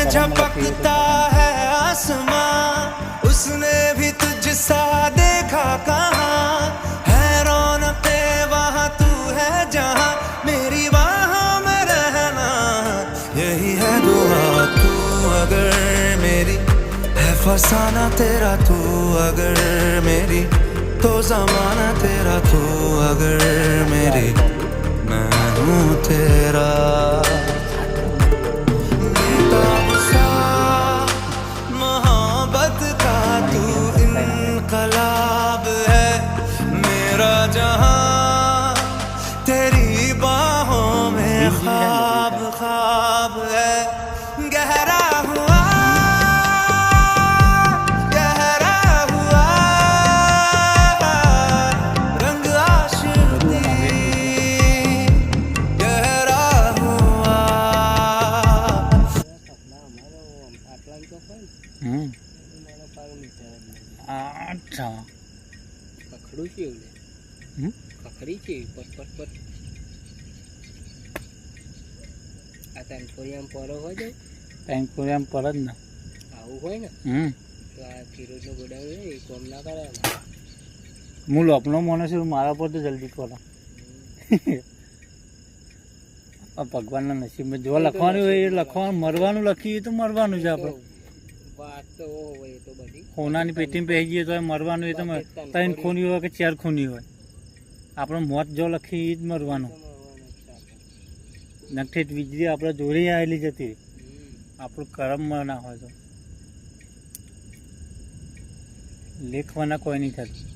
झपकता है आसमां, उसने भी तुझसा देखा कहाँ, है रौनके वहाँ तू है जहाँ, मेरी बाहों में रहना यही है दुआ। तू अगर मेरी है फसाना तेरा, तू अगर मेरी तो जमाना तेरा, तू अगर मेरी मैं हूँ तेरा। बेताब सा मोहब्बत का तू इनकलाब है, मेरा जहां तेरी बाहों में ख्वाब ख्वाब है। गहरा हुआ गहरा हुआ रंग आशिकी, गहरा हुआ। अच्छा કખડું છે એવું કખડી છે પર પર પર આ તાન કોરિયામ પરો હોય જાય ટાઈમ પૂરે એમ પર જ ને. આવું હોય ને તો આ ફિરોજનો ગોડાઉન હોય એ કોમ ના કરે ને. હું લોપનો માણસ છું, મારા પર તો જલ્દી કરો. ભગવાનના નસીબમાં જો લખવાનું હોય એ લખવાનું, મરવાનું લખીએ તો મરવાનું છે આપણે. વાત તો હોય તો બધી સોનાની પેટીમાં પહેરી જઈએ તો મરવાનું, એ તો 3 ખૂની હોય કે 4 ખૂની હોય, આપણે મોત જો લખી એ જ મરવાનું. નકઠેટ વીજળી આપણે જોડે આવેલી જતી, આપણું કરમમાં ના હોય તો લેખવાના કોઈ નહીં થતું.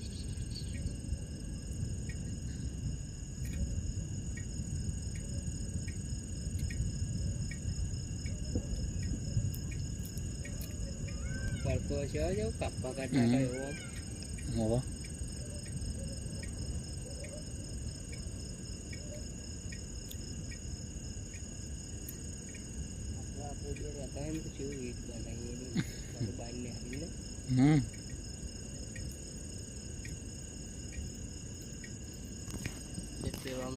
પડતો છે જો કાપવા કાઢતા એવો હવે આપણે જે રહેતા હોય ને તો કેવું ઈટ બનાવીએ બહાર ને આવીને હમ